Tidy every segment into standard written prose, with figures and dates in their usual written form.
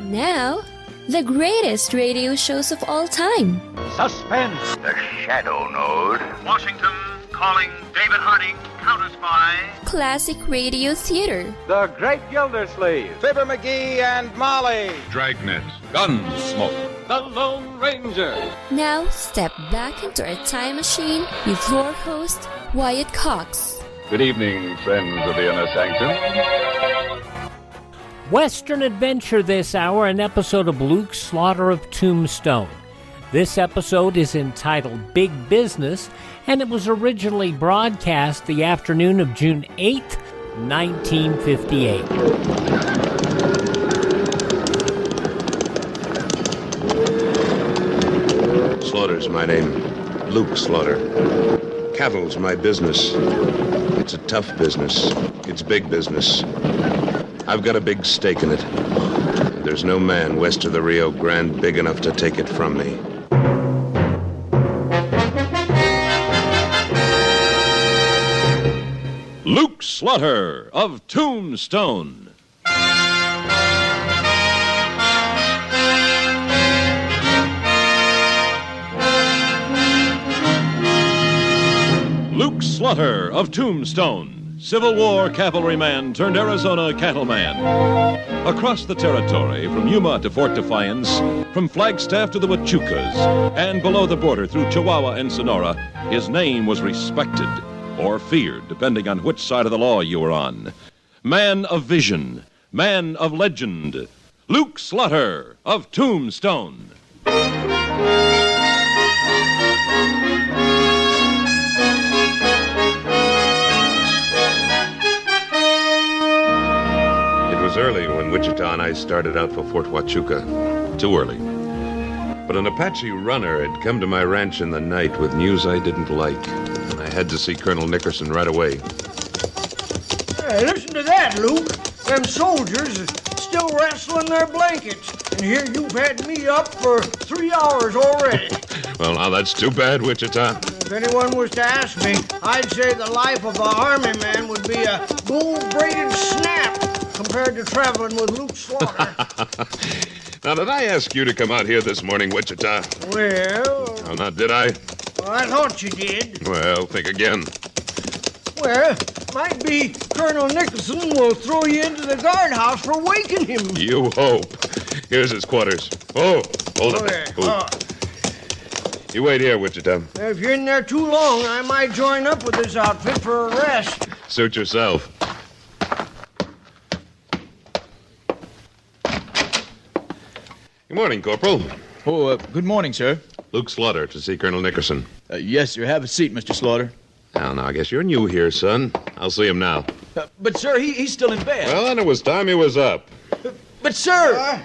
Now, the greatest radio shows of all time. Suspense. The Shadow Node. Washington calling David Harding, counter-spy. Classic radio theater. The Great Gildersleeve. Fibber McGee and Molly. Dragnet. Gunsmoke. The Lone Ranger. Now, step back into our time machine with your host, Wyatt Cox. Good evening, friends of the Inner Sanctum. Western adventure this hour, an episode of Luke-Slaughter-of-Tombstone. This episode is entitled Big Business, and it was originally broadcast the afternoon of June 8th, 1958. Slaughter's my name. Luke Slaughter. Cattle's my business. It's a tough business. It's big business. I've got a big stake in it. And there's no man west of the Rio Grande big enough to take it from me. Luke Slaughter of Tombstone. Luke Slaughter of Tombstone, Civil War cavalryman turned Arizona cattleman. Across the territory, from Yuma to Fort Defiance, from Flagstaff to the Huachucas, and below the border through Chihuahua and Sonora, his name was respected or feared, depending on which side of the law you were on. Man of vision, man of legend, Luke Slaughter of Tombstone. It was early when Wichita and I started out for Fort Huachuca. Too early. But an Apache runner had come to my ranch in the night with news I didn't like. And I had to see Colonel Nickerson right away. Hey, listen to that, Luke. Them soldiers are still wrestling their blankets. And here you've had me up for 3 hours already. Well, now that's too bad, Wichita. If anyone was to ask me, I'd say the life of an army man would be a gold-braided snap compared to traveling with Luke Slaughter. Now, did I ask you to come out here this morning, Wichita? Well... Oh, now, did I? Well, I thought you did. Well, think again. Well, might be Colonel Nicholson will throw you into the guardhouse for waking him. You hope. Here's his quarters. Oh, hold it. Okay. Oh. You wait here, Wichita. If you're in there too long, I might join up with this outfit for a rest. Suit yourself. Good morning, Corporal. Oh, good morning, sir. Luke Slaughter to see Colonel Nickerson. Yes, sir. Have a seat, Mr. Slaughter. Now, I guess you're new here, son. I'll see him now. But, sir, he's still in bed. Well, then it was time he was up. But, sir...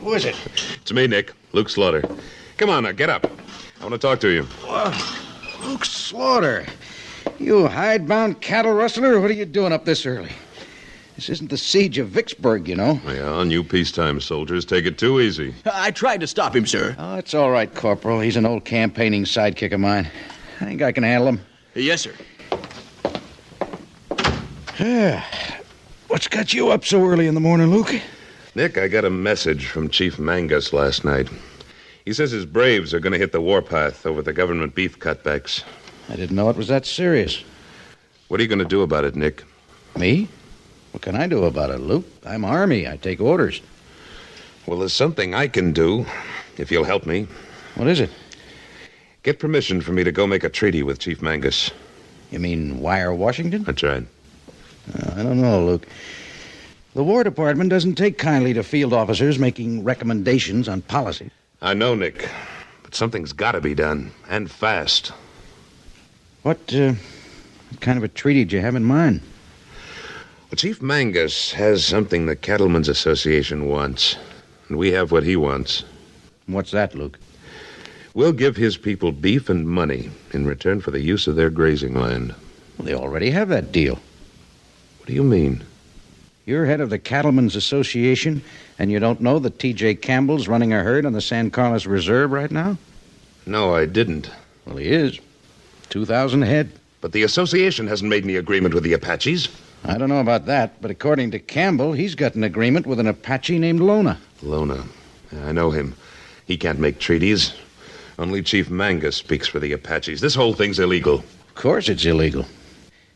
Who is it? It's me, Nick. Luke Slaughter. Come on now, get up. I want to talk to you. Luke Slaughter. You hidebound cattle rustler, what are you doing up this early? This isn't the siege of Vicksburg, you know. Yeah, new peacetime soldiers take it too easy. I tried to stop him, sir. Oh, it's all right, Corporal. He's an old campaigning sidekick of mine. I think I can handle him. Yes, sir. What's got you up so early in the morning, Luke? Nick, I got a message from Chief Mangus last night. He says his braves are going to hit the warpath over the government beef cutbacks. I didn't know it was that serious. What are you going to do about it, Nick? Me? What can I do about it, Luke? I'm Army. I take orders. Well, there's something I can do, if you'll help me. What is it? Get permission for me to go make a treaty with Chief Mangus. You mean wire Washington? That's right. I don't know, Luke. The War Department doesn't take kindly to field officers making recommendations on policy. I know, Nick, but something's got to be done, and fast. What kind of a treaty do you have in mind? Well, Chief Mangus has something the Cattlemen's Association wants, and we have what he wants. What's that, Luke? We'll give his people beef and money in return for the use of their grazing land. Well, they already have that deal. What do you mean? You're head of the Cattlemen's Association, and you don't know that T.J. Campbell's running a herd on the San Carlos Reserve right now? No, I didn't. Well, he is. 2,000 head. But the association hasn't made any agreement with the Apaches. I don't know about that, but according to Campbell, he's got an agreement with an Apache named Lona. Lona. I know him. He can't make treaties. Only Chief Mangus speaks for the Apaches. This whole thing's illegal. Of course it's illegal.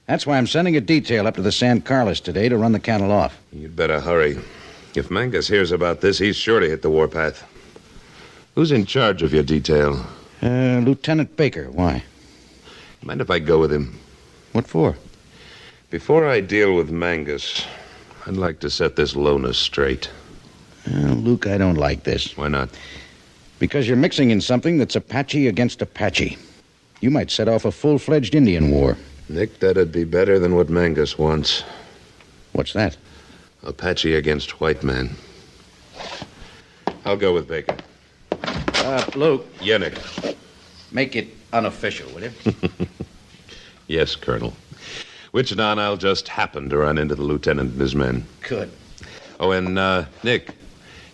That's why I'm sending a detail up to the San Carlos today to run the cattle off. You'd better hurry. If Mangus hears about this, he's sure to hit the warpath. Who's in charge of your detail? Lieutenant Baker. Why? Mind if I go with him? What for? Before I deal with Mangus, I'd like to set this Lona straight. Luke, I don't like this. Why not? Because you're mixing in something that's Apache against Apache. You might set off a full-fledged Indian war. Nick, that'd be better than what Mangus wants. What's that? Apache against white man. I'll go with Baker. Luke. Yeah, Nick. Make it unofficial, will you? Yes, Colonel. Wichita and I'll just happen to run into the lieutenant and his men. Good. Oh, and, Nick,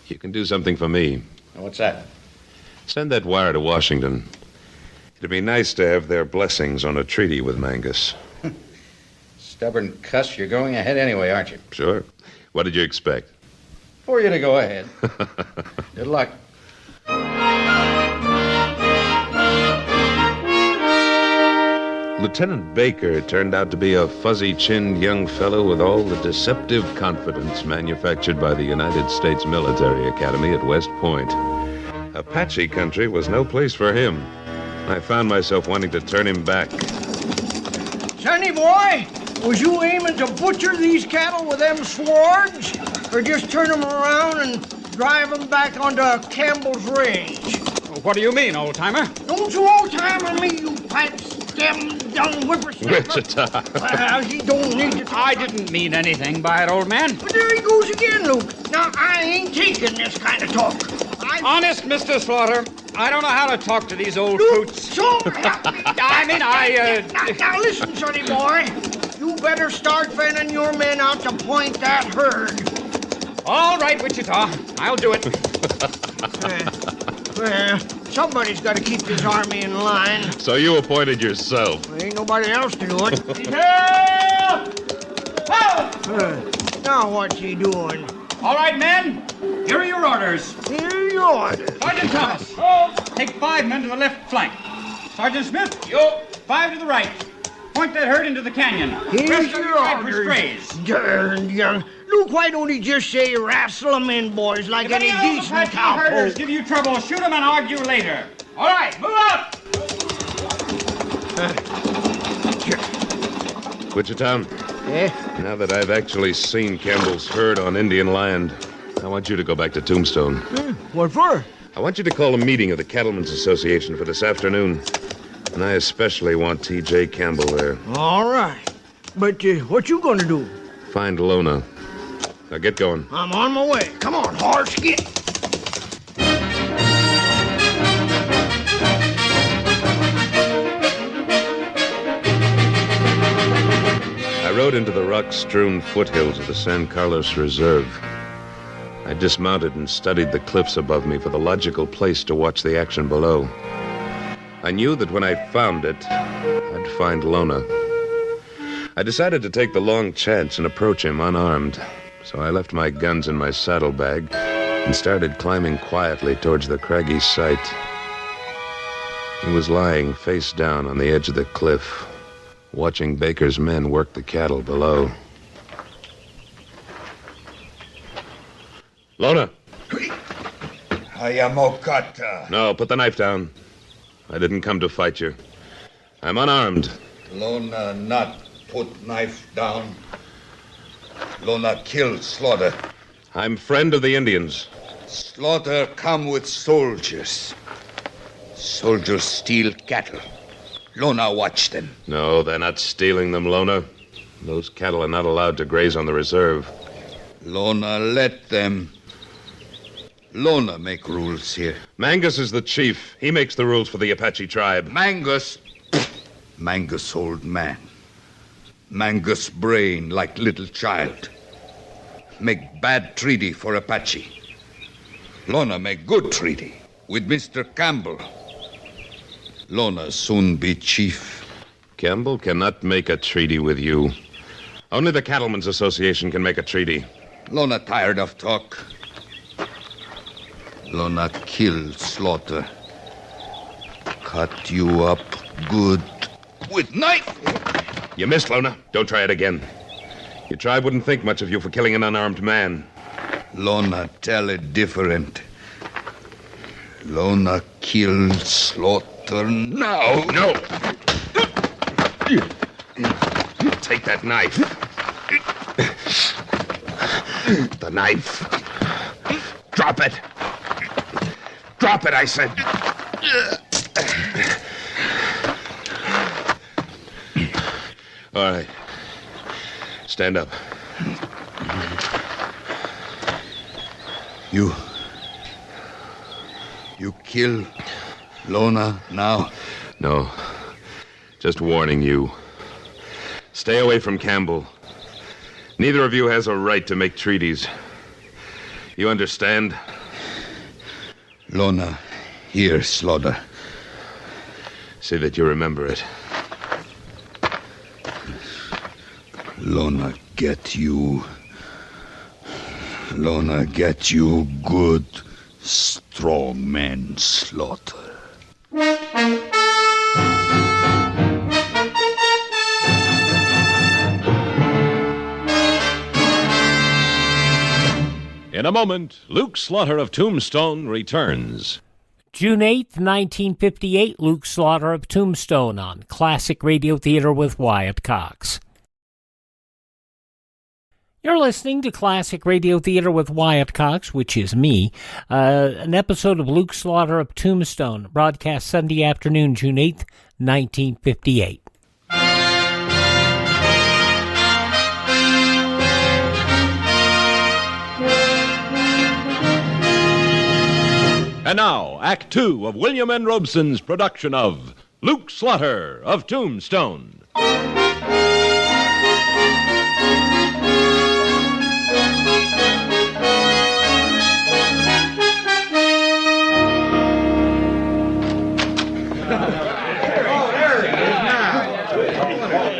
you can do something for me. What's that? Send that wire to Washington. It'd be nice to have their blessings on a treaty with Mangus. Stubborn cuss, you're going ahead anyway, aren't you? Sure. What did you expect? For you to go ahead. Good luck. Lieutenant Baker turned out to be a fuzzy-chinned young fellow with all the deceptive confidence manufactured by the United States Military Academy at West Point. Apache country was no place for him. I found myself wanting to turn him back. Sonny boy, was you aiming to butcher these cattle with them swords? Or just turn them around and drive them back onto Campbell's range? What do you mean, old-timer? Don't you old-timer me, you pipe-stem young whippersnapper. Wichita. Well, he don't need to talk. I didn't mean anything by it, old man. But there he goes again, Luke. Now, I ain't taking this kind of talk. Honest, Mr. Slaughter, I don't know how to talk to these old coots. So help me. Now, listen, sonny boy. You better start fanning your men out to point that herd. All right, Wichita. I'll do it. Well, somebody's got to keep this army in line. So you appointed yourself. There ain't nobody else to do it. Help! Help! Now what's he doing? All right, men. Here are your orders. Here are your orders. Sergeant Thomas, take 5 men to the left flank. Sergeant Smith, you 5 to the right. Point that herd into the canyon. Here's Rest of your you right for orders. strays. Darn young. Luke, why don't he just say wrestle them in, boys, like If any any decent herders cowpoke? give you trouble, shoot them and argue later. All right, move out. Wichita, now that I've actually seen Campbell's herd on Indian land, I want you to go back to Tombstone. What for? I want you to call a meeting of the Cattlemen's Association for this afternoon. And I especially want T.J. Campbell there. All right. But what you gonna do? Find Lona. Now get going. I'm on my way. Come on, horse, get. I rode into the rock-strewn foothills of the San Carlos Reserve. I dismounted and studied the cliffs above me for the logical place to watch the action below. I knew that when I found it, I'd find Lona. I decided to take the long chance and approach him unarmed. So I left my guns in my saddlebag and started climbing quietly towards the craggy site. He was lying face down on the edge of the cliff, watching Baker's men work the cattle below. Lona! Hayamokata. No, put the knife down. I didn't come to fight you. I'm unarmed. Lona not put knife down. Lona kill Slaughter. I'm friend of the Indians. Slaughter come with soldiers. Soldiers steal cattle. Lona watch them. No, they're not stealing them, Lona. Those cattle are not allowed to graze on the reserve. Lona let them. Lona make rules here. Mangus is the chief. He makes the rules for the Apache tribe. Mangus old man. Mangus brain like little child. Make bad treaty for Apache. Lona make good treaty with Mr. Campbell. Lona soon be chief. Campbell cannot make a treaty with you. Only the Cattlemen's Association can make a treaty. Lona tired of talk. Lona kill, slaughter. Cut you up good with knife. You missed, Lona. Don't try it again. Your tribe wouldn't think much of you for killing an unarmed man. Lona tell it different. Lona kill, slaughter now. No. Take that knife. The knife. Drop it. Drop it, I said. All right. Stand up. You kill Lona now? No. Just warning you. Stay away from Campbell. Neither of you has a right to make treaties. You understand? Lona, here, slaughter. See that you remember it. Lona get you. Lona get you good, strong man, slaughter. In a moment, Luke Slaughter of Tombstone returns. June 8th, 1958, Luke Slaughter of Tombstone on Classic Radio Theater with Wyatt Cox. You're listening to Classic Radio Theater with Wyatt Cox, which is me, an episode of Luke Slaughter of Tombstone, broadcast Sunday afternoon, June 8th, 1958. And now, Act Two of William N. Robeson's production of Luke Slaughter of Tombstone.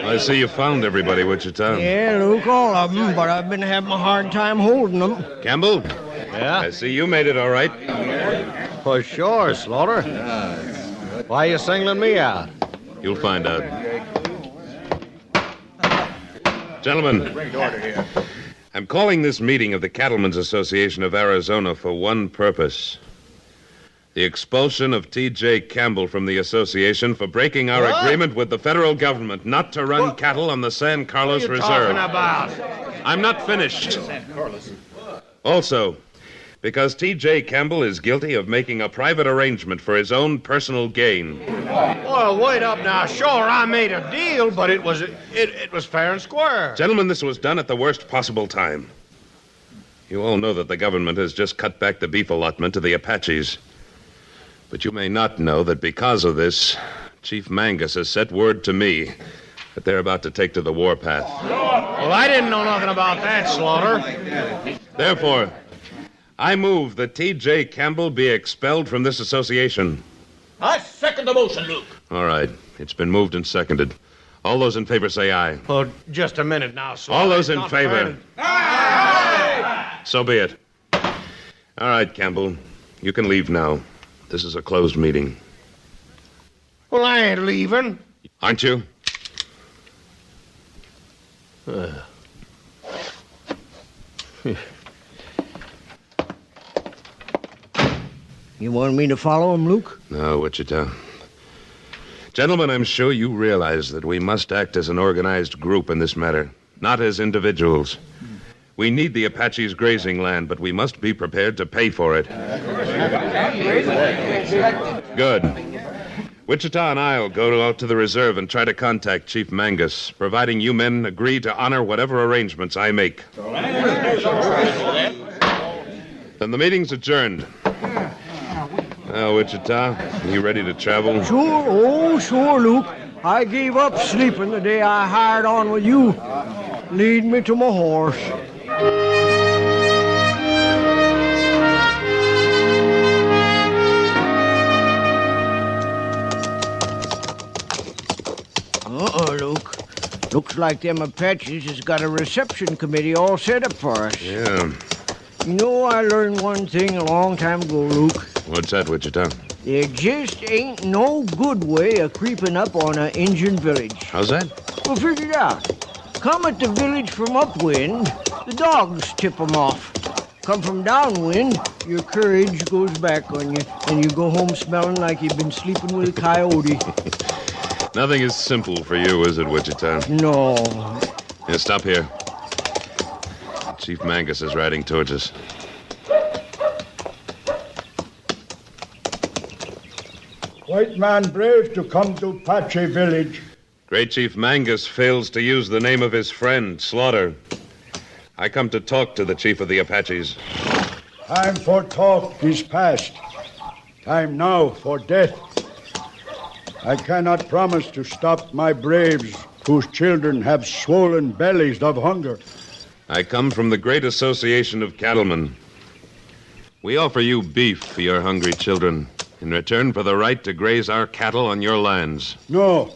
I see you found everybody, Wichita. Yeah, Luke, all of them, but I've been having a hard time holding them. Campbell? Yeah? I see you made it all right. For sure, Slaughter. Why are you singling me out? You'll find out. Gentlemen, I'm calling this meeting of the Cattlemen's Association of Arizona for one purpose. The expulsion of T.J. Campbell from the association for breaking our agreement with the federal government not to run cattle on the San Carlos Reserve. What are you talking about? I'm not finished. Also, because T.J. Campbell is guilty of making a private arrangement for his own personal gain. Well, wait up now. Sure, I made a deal, but it was fair and square. Gentlemen, this was done at the worst possible time. You all know that the government has just cut back the beef allotment to the Apaches. But you may not know that because of this, Chief Mangus has sent word to me that they're about to take to the warpath. Well, I didn't know nothing about that, Slaughter. Therefore, I move that T.J. Campbell be expelled from this association. I second the motion, Luke. All right. It's been moved and seconded. All those in favor say aye. Oh, just a minute now, Slaughter. All those in Not favor. fair. So be it. All right, Campbell. You can leave now. This is a closed meeting. Well, I ain't leaving. Aren't you? You want me to follow him, Luke? No, Wichita. Gentlemen, I'm sure you realize that we must act as an organized group in this matter, not as individuals. We need the Apaches' grazing land, but we must be prepared to pay for it. Good. Wichita and I'll go out to the reserve and try to contact Chief Mangus, providing you men agree to honor whatever arrangements I make. Then the meeting's adjourned. Now, Wichita, you ready to travel? Sure, Luke. I gave up sleeping the day I hired on with you. Lead me to my horse. Luke. Looks like them Apaches has got a reception committee all set up for us. Yeah. You know, I learned one thing a long time ago, Luke. What's that, Wichita? There just ain't no good way of creeping up on an Indian village. How's that? Well, figure it out. Come at the village from upwind, the dogs tip 'em off. Come from downwind, your courage goes back on you, and you go home smelling like you've been sleeping with a coyote. Nothing is simple for you, is it, Wichita? No. Yeah, stop here. Chief Mangus is riding towards us. White man brave to come to Apache village. Great Chief Mangus fails to use the name of his friend, Slaughter. I come to talk to the chief of the Apaches. Time for talk is past. Time now for death. I cannot promise to stop my braves whose children have swollen bellies of hunger. I come from the Great Association of Cattlemen. We offer you beef for your hungry children in return for the right to graze our cattle on your lands. No.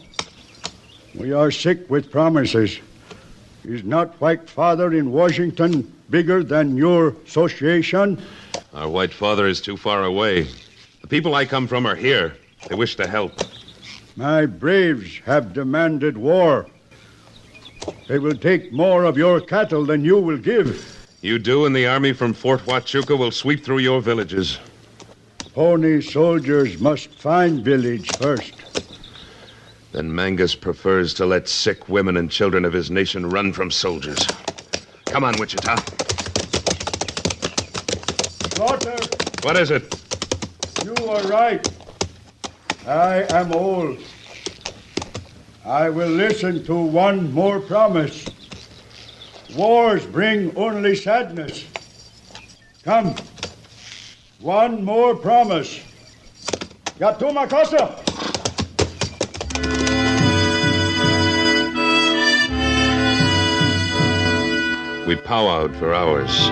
We are sick with promises. Is not White Father in Washington bigger than your association? Our White Father is too far away. The people I come from are here. They wish to help. My braves have demanded war. They will take more of your cattle than you will give. You do, and the army from Fort Huachuca will sweep through your villages. Pony soldiers must find village first. Then Mangus prefers to let sick women and children of his nation run from soldiers. Come on, Wichita. Slaughter! What is it? You are right. I am old. I will listen to one more promise. Wars bring only sadness. Come. One more promise. Yatuma Casa! We powwowed for hours.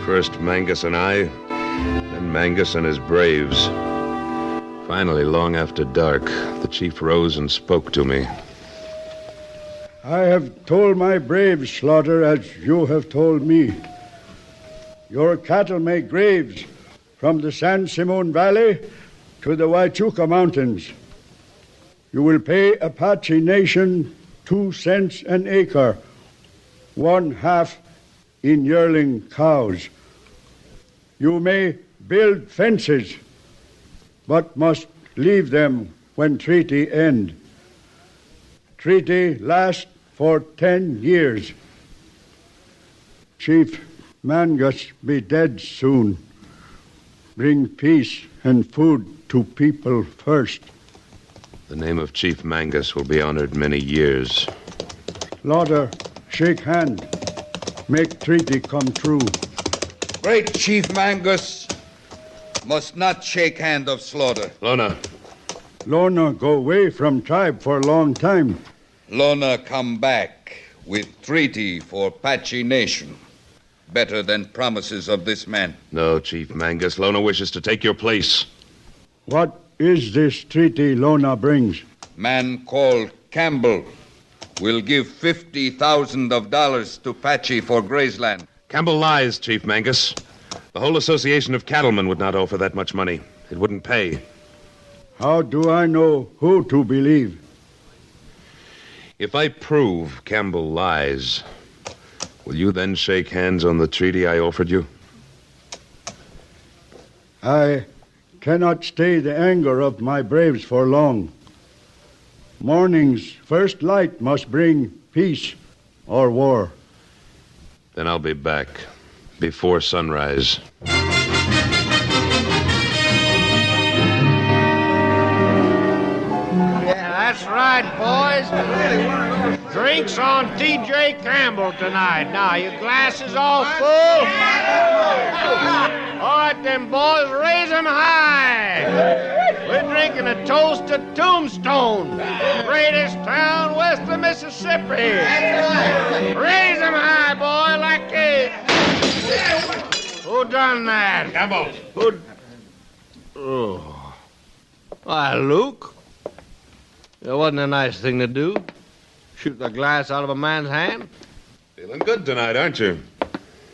First Mangus and I, then Mangus and his braves. Finally, long after dark, the chief rose and spoke to me. I have told my braves, Slaughter, as you have told me. Your cattle make graves from the San Simon Valley to the Huachuca Mountains. You will pay Apache Nation 2 cents an acre, 1/2 in yearling cows. You may build fences, but must leave them when treaty end. Treaty lasts for 10 years. Chief Mangus be dead soon. Bring peace and food to people first. The name of Chief Mangus will be honored many years. Slaughter, shake hand. Make treaty come true. Great Chief Mangus must not shake hand of Slaughter. Lona. Lona go away from tribe for a long time. Lona come back with treaty for Apache Nation. Better than promises of this man. No, Chief Mangus. Lona wishes to take your place. What is this treaty Lona brings? Man called Campbell will give $50,000 to Apache for grazeland. Campbell lies, Chief Mangus. The whole association of cattlemen would not offer that much money. It wouldn't pay. How do I know who to believe? If I prove Campbell lies, will you then shake hands on the treaty I offered you? I cannot stay the anger of my braves for long. Morning's first light must bring peace or war. Then I'll be back before sunrise. Yeah, that's right, boys. Drinks on T.J. Campbell tonight. Now, your glasses all full? All right, then, boys, raise them high. We're drinking a toast to Tombstone, greatest town west of Mississippi. Raise them high, boy, like a... Who done that? Campbell. Who... Oh. Why, Luke. It wasn't a nice thing to do. Shoot the glass out of a man's hand. Feeling good tonight, aren't you?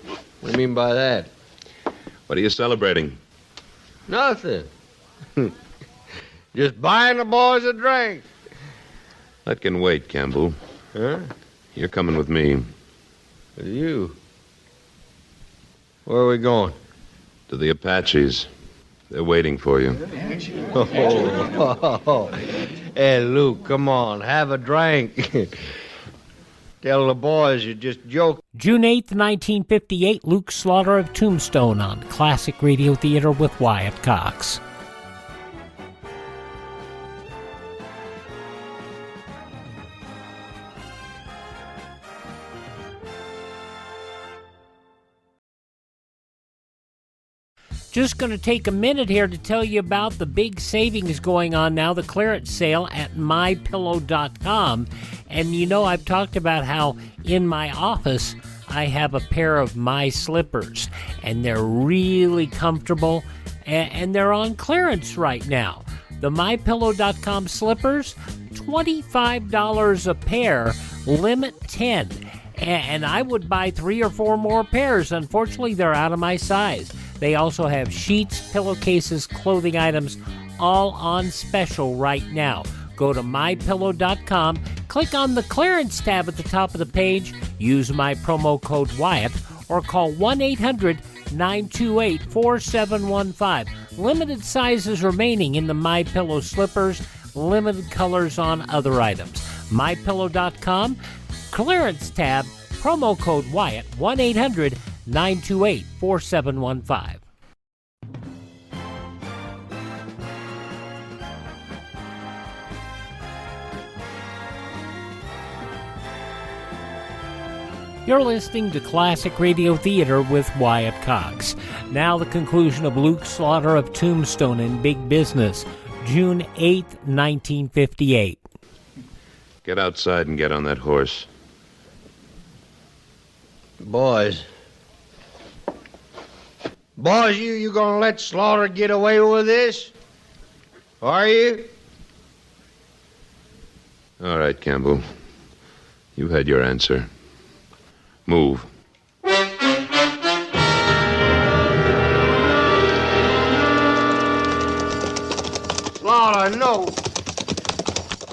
What do you mean by that? What are you celebrating? Nothing. Just buying the boys a drink. That can wait, Campbell. Huh? You're coming with me. With you? Where are we going? To the Apaches. They're waiting for you. Hey, Luke, come on. Have a drink. Tell the boys you just joked. June 8th, 1958, Luke Slaughter of Tombstone on Classic Radio Theater with Wyatt Cox. Just going to take a minute here to tell you about the big savings going on now, the clearance sale at mypillow.com. And you know, I've talked about how in my office I have a pair of my slippers, and they're really comfortable, and they're on clearance right now. The mypillow.com slippers, $25 a pair, limit 10. And I would buy 3 or 4 more pairs. Unfortunately, they're out of my size. They also have sheets, pillowcases, clothing items, all on special right now. Go to mypillow.com, click on the clearance tab at the top of the page, use my promo code Wyatt, or call 1-800-928-4715. Limited sizes remaining in the MyPillow slippers, limited colors on other items. mypillow.com, clearance tab, promo code Wyatt, 1-800-928-4715. You're listening to Classic Radio Theater with Wyatt Cox. Now the conclusion of Luke Slaughter of Tombstone in Big Business, June 8, 1958. Get outside and get on that horse. Boys, you gonna let Slaughter get away with this? Are you? All right, Campbell. You had your answer. Move. Slaughter, no.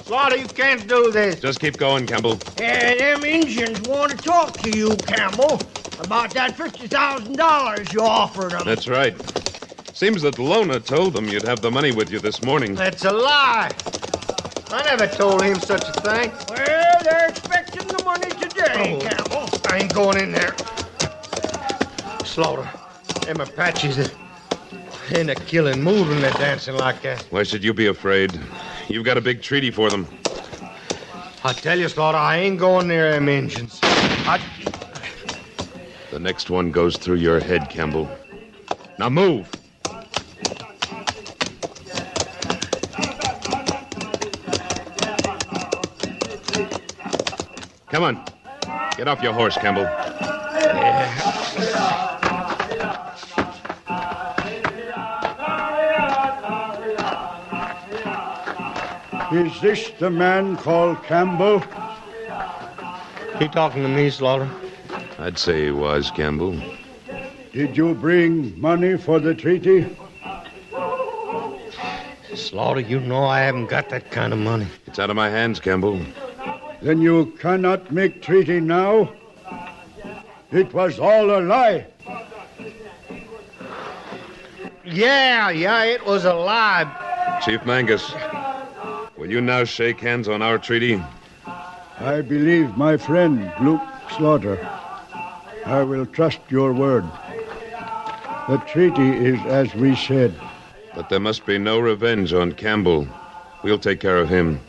Slaughter, you can't do this. Just keep going, Campbell. Yeah, them Indians want to talk to you, Campbell, about that $50,000 you offered them. That's right. Seems that Lona told them you'd have the money with you this morning. That's a lie. I never told him such a thing. Well, they're expecting the money today, Campbell. I ain't going in there. Slaughter, them Apaches, they're in a killing mood when they're dancing like that. Why should you be afraid? You've got a big treaty for them. I tell you, Slaughter, I ain't going near them Indians. The next one goes through your head, Campbell. Now move. Come on. Get off your horse, Campbell. Is this the man called Campbell? He talking to me, Slaughter? I'd say he was, Campbell. Did you bring money for the treaty? Slaughter, you know I haven't got that kind of money. It's out of my hands, Campbell. Then you cannot make treaty now? It was all a lie. Yeah, it was a lie. Chief Mangus, will you now shake hands on our treaty? I believe my friend, Luke Slaughter. I will trust your word. The treaty is as we said. But there must be no revenge on Campbell. We'll take care of him.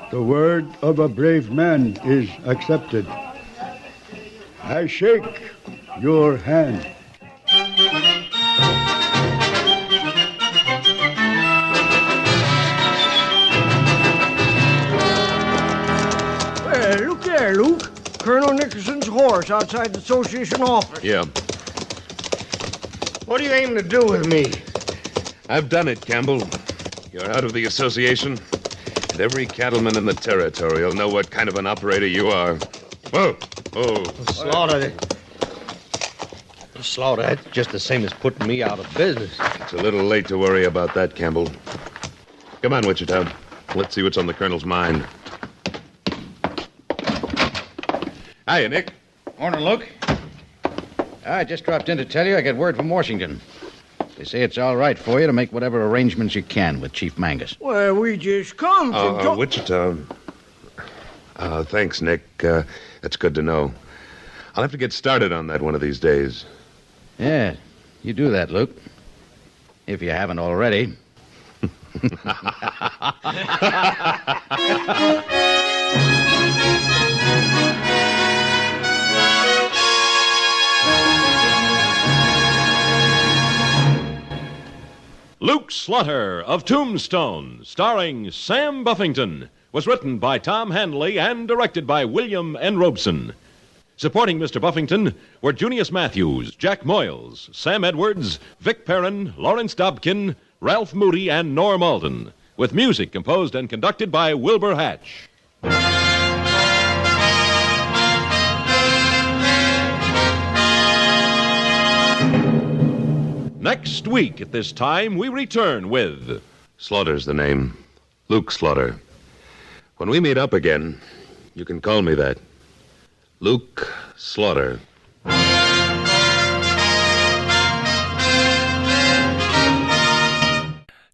The word of a brave man is accepted. I shake your hand. Well, look there, Luke. Colonel Nickerson's horse outside the association office. Yeah. What are you aiming to do with me? I've done it, Campbell. You're out of the association. And every cattleman in the territory will know what kind of an operator you are. Whoa! Oh. Slaughter, Slaughter, that's just the same as putting me out of business. It's a little late to worry about that, Campbell. Come on, Wichita. Let's see what's on the Colonel's mind. Hiya, Nick. Morning, Luke. I just dropped in to tell you I got word from Washington. They say it's all right for you to make whatever arrangements you can with Chief Mangus. Well, we just come from... Wichita. Thanks, Nick. That's good to know. I'll have to get started on that one of these days. Yeah, you do that, Luke. If you haven't already. Luke Slaughter of Tombstone, starring Sam Buffington, was written by Tom Handley and directed by William N. Robeson. Supporting Mr. Buffington were Junius Matthews, Jack Moyles, Sam Edwards, Vic Perrin, Lawrence Dobkin, Ralph Moody, and Norm Alden, with music composed and conducted by Wilbur Hatch. Next week at this time, we return with... Slaughter's the name. Luke Slaughter. When we meet up again, you can call me that. Luke Slaughter.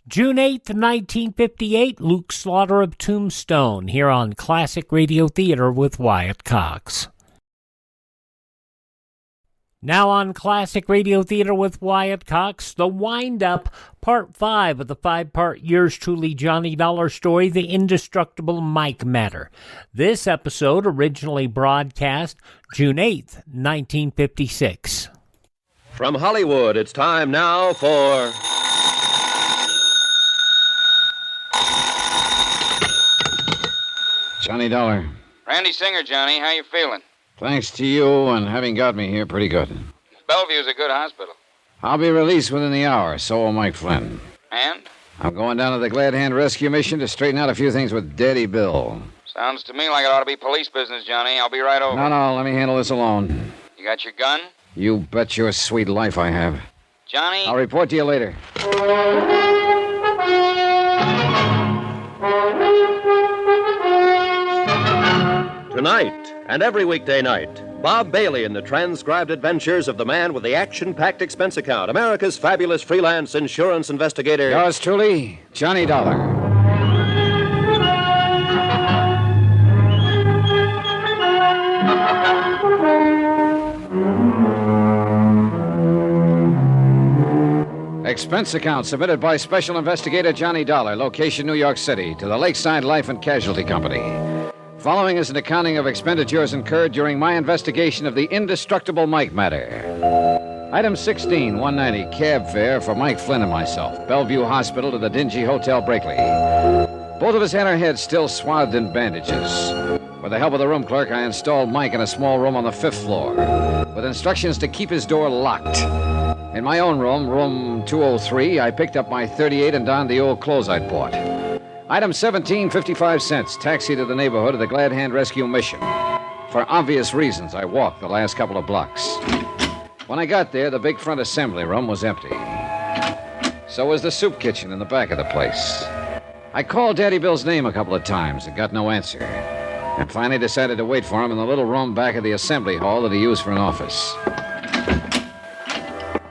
June 8th, 1958, Luke Slaughter of Tombstone, here on Classic Radio Theater with Wyatt Cox. Now on Classic Radio Theater with Wyatt Cox, The Wind-Up, Part 5 of the 5-part Yours Truly Johnny Dollar story, The Indestructible Mike Matter. This episode originally broadcast June 8th, 1956. From Hollywood, it's time now for... Johnny Dollar. Randy Singer, Johnny. How you feeling? Thanks to you and having got me here pretty good. Bellevue's a good hospital. I'll be released within the hour, so will Mike Flynn. And? I'm going down to the Glad Hand Rescue Mission to straighten out a few things with Daddy Bill. Sounds to me like it ought to be police business, Johnny. I'll be right over. No, let me handle this alone. You got your gun? You bet your sweet life I have. Johnny? I'll report to you later. Tonight, and every weekday night, Bob Bailey in the transcribed adventures of the man with the action-packed expense account, America's fabulous freelance insurance investigator. Yours truly, Johnny Dollar. Expense account submitted by Special Investigator Johnny Dollar, location New York City, to the Lakeside Life and Casualty Company. Following is an accounting of expenditures incurred during my investigation of the Indestructible Mike Matter. Item 16, $190 cab fare for Mike Flynn and myself, Bellevue Hospital to the dingy Hotel Brakely. Both of us had our heads still swathed in bandages. With the help of the room clerk, I installed Mike in a small room on the 5th floor, with instructions to keep his door locked. In my own room, room 203, I picked up my .38 and donned the old clothes I'd bought. Item 17, 55 cents, taxi to the neighborhood of the Glad Hand Rescue Mission. For obvious reasons, I walked the last couple of blocks. When I got there, the big front assembly room was empty. So was the soup kitchen in the back of the place. I called Daddy Bill's name a couple of times and got no answer. And finally decided to wait for him in the little room back of the assembly hall that he used for an office.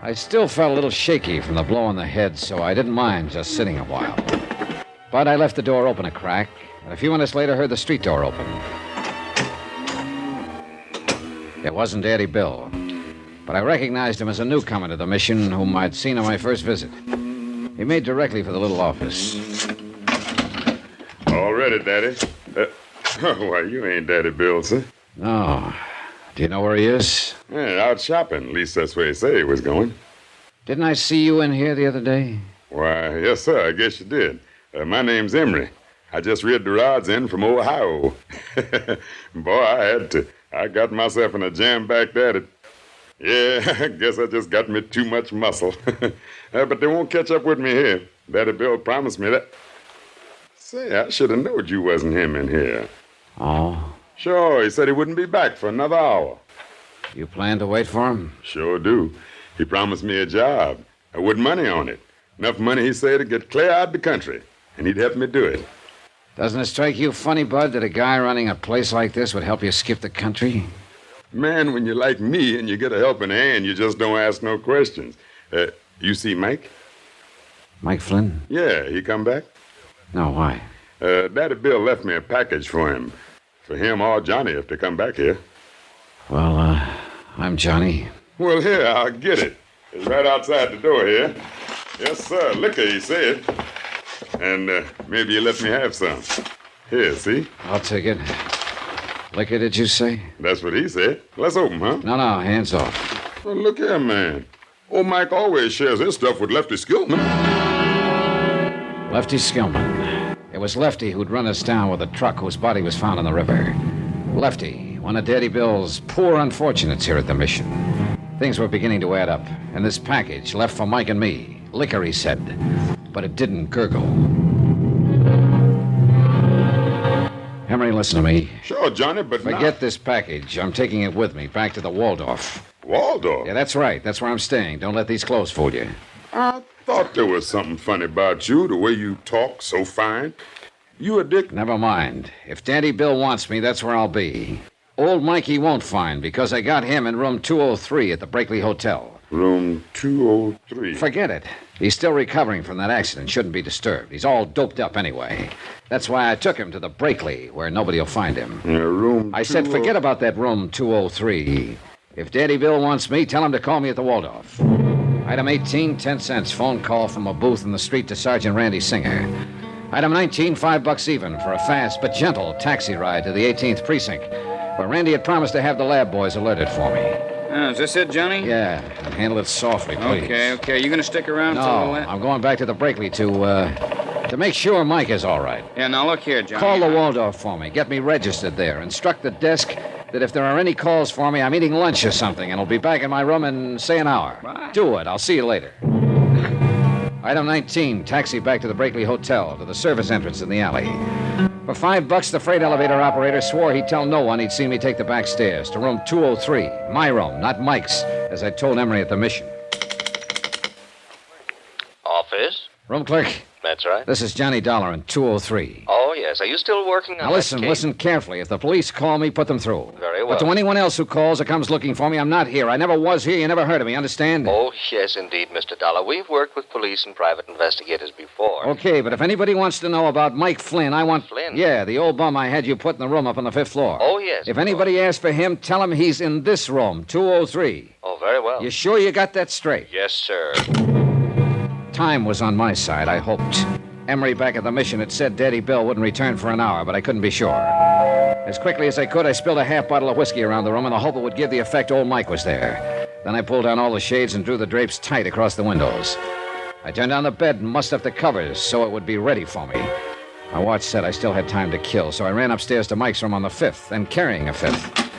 I still felt a little shaky from the blow on the head, so I didn't mind just sitting a while. But I left the door open a crack, and a few minutes later heard the street door open. It wasn't Daddy Bill, but I recognized him as a newcomer to the mission whom I'd seen on my first visit. He made directly for the little office. All ready, Daddy. Why, you ain't Daddy Bill, sir. No. Do you know where he is? Yeah, out shopping. At least that's where he said he was going. Didn't I see you in here the other day? Why, yes, sir. I guess you did. My name's Emery. I just read the rods in from Ohio. Boy, I had to. I got myself in a jam back there. Yeah, I guess I just got me too much muscle. But they won't catch up with me here. Daddy Bill promised me that. Say, I should have known you wasn't him in here. Oh? Sure, he said he wouldn't be back for another hour. You plan to wait for him? Sure do. He promised me a job, with money on it. Enough money, he said, to get clear out the country, and he'd help me do it. Doesn't it strike you funny, Bud, that a guy running a place like this would help you skip the country? Man, when you're like me and you get a helping hand, you just don't ask no questions. You see Mike? Mike Flynn? Yeah, he come back? No, why? Daddy Bill left me a package for him. For him or Johnny if they come back here. Well, I'm Johnny. Well, here, I'll get it. It's right outside the door here. Yes, sir. Liquor, he said. And maybe you let me have some. Here, see? I'll take it. Liquor, did you say? That's what he said. Let's open, huh? No, hands off. Well, look here, man. Old Mike always shares his stuff with Lefty Skillman. Lefty Skillman. It was Lefty who'd run us down with a truck whose body was found in the river. Lefty, one of Daddy Bill's poor unfortunates here at the mission. Things were beginning to add up, and this package left for Mike and me. Liquor, he said, but it didn't gurgle. Emery, listen to me. Sure, Johnny, but forget this package. I'm taking it with me back to the Waldorf. Waldorf? Yeah, that's right. That's where I'm staying. Don't let these clothes fool you. I thought there was something funny about you, the way you talk so fine. You a dick? Never mind. If Daddy Bill wants me, that's where I'll be. Old Mikey won't find, because I got him in room 203 at the Brakely Hotel. Room 203? Forget it. He's still recovering from that accident. Shouldn't be disturbed. He's all doped up anyway. That's why I took him to the Brakely, where nobody will find him. Yeah, room I said forget about that room 203. If Daddy Bill wants me, tell him to call me at the Waldorf. Item 18, 10 cents. Phone call from a booth in the street to Sergeant Randy Singer. Item 19, $5 even for a fast but gentle taxi ride to the 18th precinct, where Randy had promised to have the lab boys alerted for me. Is this it, Johnny? Yeah, and handle it softly, please. Okay. You gonna stick around till No, the last? I'm going back to the Brakely to make sure Mike is all right. Yeah, now look here, Johnny. Call the Waldorf for me. Get me registered there. Instruct the desk that if there are any calls for me, I'm eating lunch or something, and I'll be back in my room in, say, an hour. Right. Do it. I'll see you later. Item 19, taxi back to the Brakely Hotel, to the service entrance in the alley. For $5, the freight elevator operator swore he'd tell no one he'd seen me take the back stairs to room 203. My room, not Mike's, as I told Emery at the mission. Office? Room clerk. That's right. This is Johnny Dollar in 203. Oh, yes. Are you still working on Now listen, that case? listen carefully. If the police call me, put them through. Very well. But to anyone else who calls or comes looking for me, I'm not here. I never was here. You never heard of me, understand? Oh, yes, indeed, Mr. Dollar. We've worked with police and private investigators before. Okay, but if anybody wants to know about Mike Flynn, I want... Flynn? Yeah, the old bum I had you put in the room up on the 5th floor. Oh, yes. If anybody asks for him, tell him he's in this room, 203. Oh, very well. You sure you got that straight? Yes, sir. Time was on my side, I hoped. Emery back at the mission had said Daddy Bill wouldn't return for an hour, but I couldn't be sure. As quickly as I could, I spilled a half bottle of whiskey around the room in the hope it would give the effect old Mike was there. Then I pulled down all the shades and drew the drapes tight across the windows. I turned down the bed and mussed up the covers so it would be ready for me. My watch said I still had time to kill, so I ran upstairs to Mike's room on the 5th, then carrying a 5th.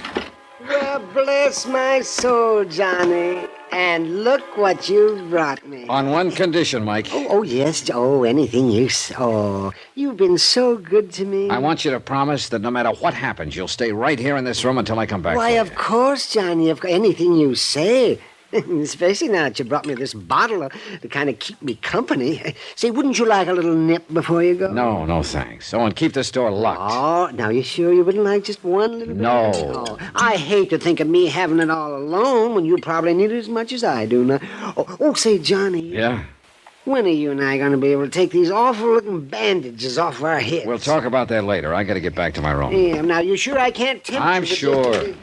Well, bless my soul, Johnny. And look what you've brought me. On one condition, Mike. Oh, yes. Oh, anything you say. Oh, you've been so good to me. I want you to promise that no matter what happens, you'll stay right here in this room until I come back. Why, of course, Johnny. Anything you say. Especially now that you brought me this bottle to kind of keep me company. Say, wouldn't you like a little nip before you go? No, thanks. Oh, and keep this door locked. Oh, now you sure you wouldn't like just one little bit? No. Oh, I hate to think of me having it all alone when you probably need it as much as I do now. Oh, say, Johnny. Yeah? When are you and I going to be able to take these awful-looking bandages off our heads? We'll talk about that later. I got to get back to my room. Yeah, now you sure I can't tempt you? I'm sure.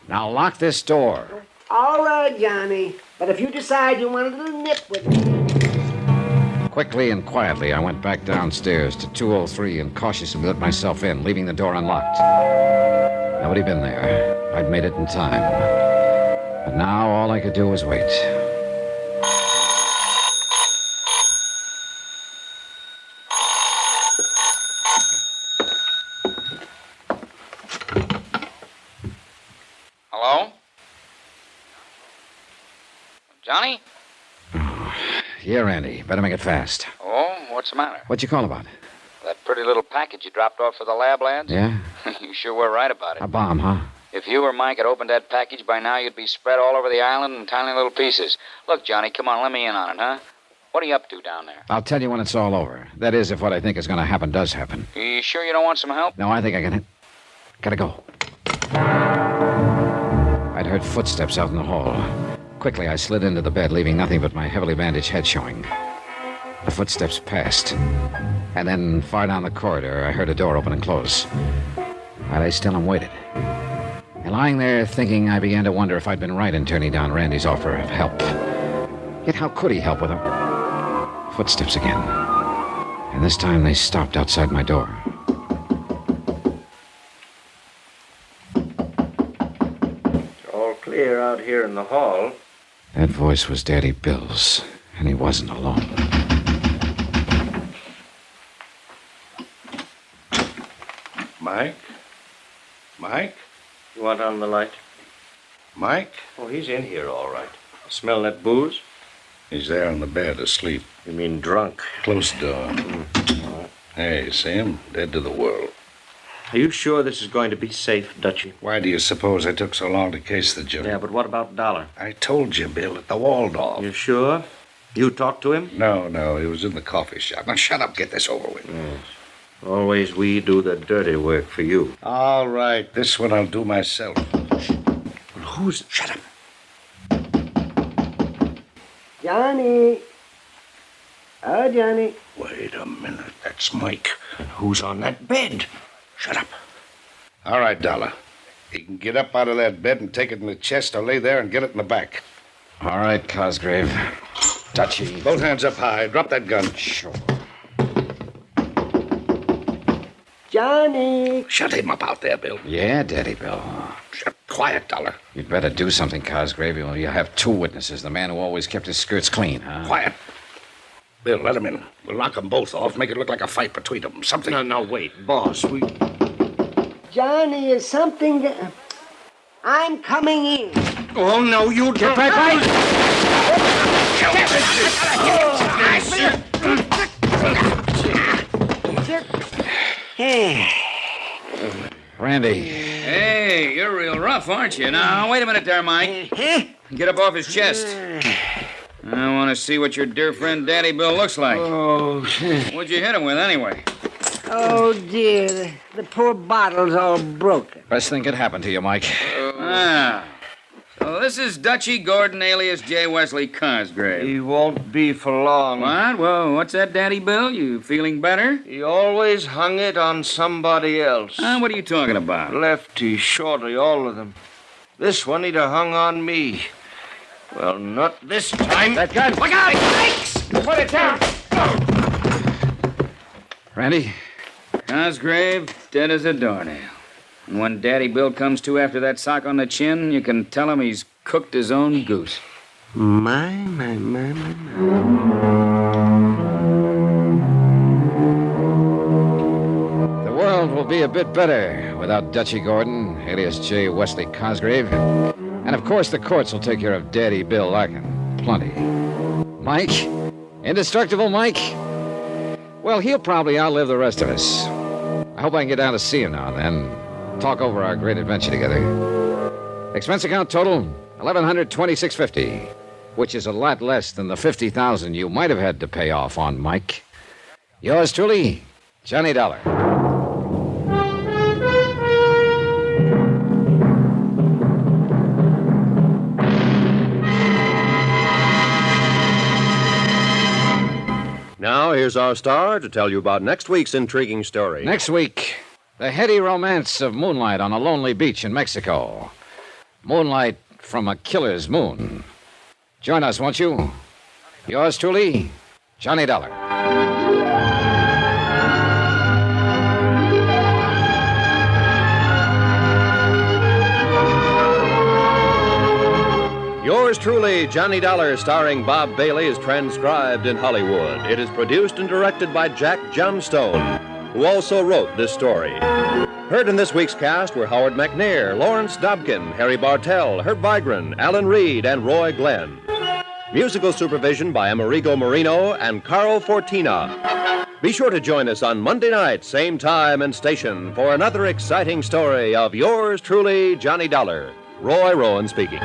Now lock this door. All right, Johnny. But if you decide you want a little nip with me... Quickly and quietly, I went back downstairs to 203 and cautiously let myself in, leaving the door unlocked. Nobody been there. I'd made it in time. But now all I could do was wait. Hello? Johnny? Yeah, Randy. Better make it fast. Oh, what's the matter? What'd you call about? That pretty little package you dropped off for the lab lads? Yeah? You sure were right about it. A bomb, huh? If you or Mike had opened that package by now, you'd be spread all over the island in tiny little pieces. Look, Johnny, come on, let me in on it, huh? What are you up to down there? I'll tell you when it's all over. That is, if what I think is going to happen does happen. You sure you don't want some help? No, I think I can. Gotta go. I'd heard footsteps out in the hall. Quickly, I slid into the bed, leaving nothing but my heavily bandaged head showing. The footsteps passed. And then, far down the corridor, I heard a door open and close. I lay still and waited. And lying there thinking, I began to wonder if I'd been right in turning down Randy's offer of help. Yet how could he help with a... Footsteps again. And this time they stopped outside my door. All clear out here in the hall. That voice was Daddy Bill's, and he wasn't alone. Mike? Mike? You want on the light? Mike? Oh, he's in here, all right. Smell that booze? He's there on the bed, asleep. You mean drunk? Close the door. Hey, see him? Dead to the world. Are you sure this is going to be safe, Dutchie? Why do you suppose I took so long to case the joint? Yeah, but what about Dollar? I told you, Bill, at the Waldorf. You sure? You talked to him? No, he was in the coffee shop. Now, shut up, get this over with. Yes. Always we do the dirty work for you. All right, this one I'll do myself. Who's... Shut up. Johnny. Oh, Johnny. Wait a minute, that's Mike. Who's on that bed? Shut up. All right, Dollar. You can get up out of that bed and take it in the chest or lay there and get it in the back. All right, Cosgrave. Dutchie. Both hands up high. Drop that gun. Sure. Johnny. Shut him up out there, Bill. Yeah, Daddy Bill. Shut quiet, Dollar. You'd better do something, Cosgrave. You have two witnesses. The man who always kept his skirts clean, huh? Quiet. Bill, let him in. We'll knock them both off, make it look like a fight between them. Something... No, wait, boss. Johnny, is something... I'm coming in. Oh, no, you Get back, Randy. Hey, you're real rough, aren't you? Now, wait a minute there, Mike. Get up off his chest. I want to see what your dear friend Daddy Bill looks like. Oh, What'd you hit him with, anyway? oh dear. The poor bottle's all broken. Best thing could happen to you, Mike. So this is Dutchie Gordon, alias J. Wesley Cosgrave. He won't be for long. What? Well, what's that, Daddy Bill? You feeling better? He always hung it on somebody else. What are you talking about? Lefty, shorty, all of them. This one he'd have hung on me. Well, not this time. That gun. Look out! Thanks! Put it down! Randy? Cosgrave, dead as a doornail. And when Daddy Bill comes to after that sock on the chin, you can tell him he's cooked his own goose. My. The world will be a bit better without Dutchie Gordon, alias J. Wesley Cosgrave. And, of course, the courts will take care of Daddy Bill Larkin. Plenty. Mike? Indestructible Mike? Well, he'll probably outlive the rest of us. I hope I can get down to see him now and then. Talk over our great adventure together. Expense account total, $1,126.50, which is a lot less than the $50,000 you might have had to pay off on Mike. Yours truly, Johnny Dollar. Now, here's our star to tell you about next week's intriguing story. Next week, the heady romance of moonlight on a lonely beach in Mexico. Moonlight from a killer's moon. Join us, won't you? Yours truly, Johnny Dollar. Yours truly, Johnny Dollar, starring Bob Bailey, is transcribed in Hollywood. It is produced and directed by Jack Johnstone, who also wrote this story. Heard in this week's cast were Howard McNair, Lawrence Dobkin, Harry Bartell, Herb Vigran, Alan Reed, and Roy Glenn. Musical supervision by Amerigo Marino and Carl Fortina. Be sure to join us on Monday night, same time and station, for another exciting story of yours truly, Johnny Dollar. Roy Rowan speaking.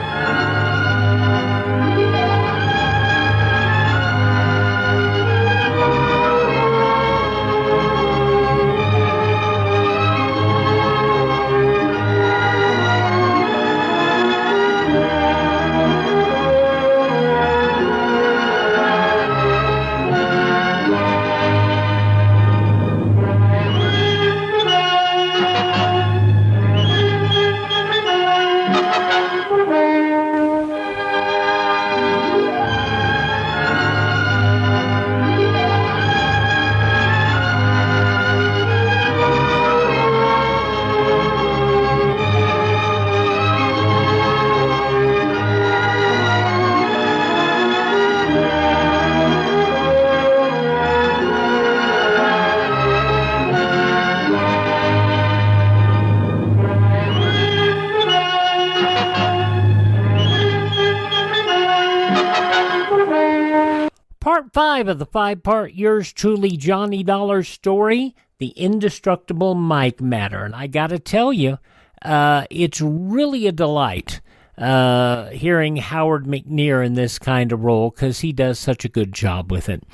Part 5 of the 5-part Yours Truly Johnny Dollar story, The Indestructible Mike Matter. And I got to tell you, it's really a delight hearing Howard McNear in this kind of role because he does such a good job with it.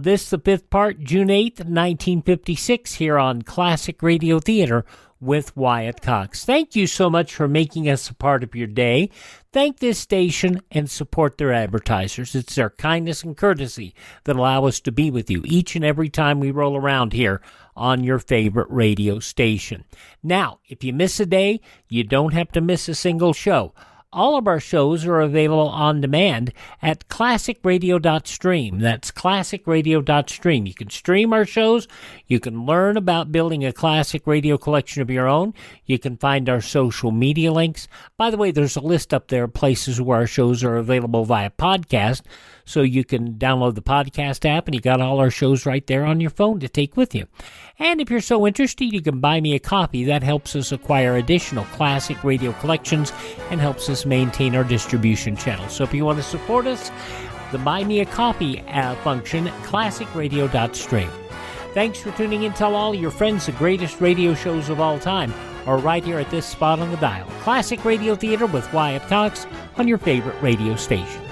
This, the 5th part, June 8th, 1956, here on Classic Radio Theater with Wyatt Cox. Thank you so much for making us a part of your day. Thank this station and support their advertisers. It's their kindness and courtesy that allow us to be with you each and every time we roll around here on your favorite radio station. Now, if you miss a day, you don't have to miss a single show. All of our shows are available on demand at classicradio.stream. That's classicradio.stream. You can stream our shows. You can learn about building a classic radio collection of your own. You can find our social media links. By the way, there's a list up there of places where our shows are available via podcast. So you can download the podcast app, and you got all our shows right there on your phone to take with you. And if you're so interested, you can buy me a copy. That helps us acquire additional classic radio collections and helps us maintain our distribution channel. So if you want to support us, the Buy Me a Copy function at classicradio.stream. Thanks for tuning in. Tell all your friends the greatest radio shows of all time are right here at this spot on the dial. Classic Radio Theater with Wyatt Cox on your favorite radio station.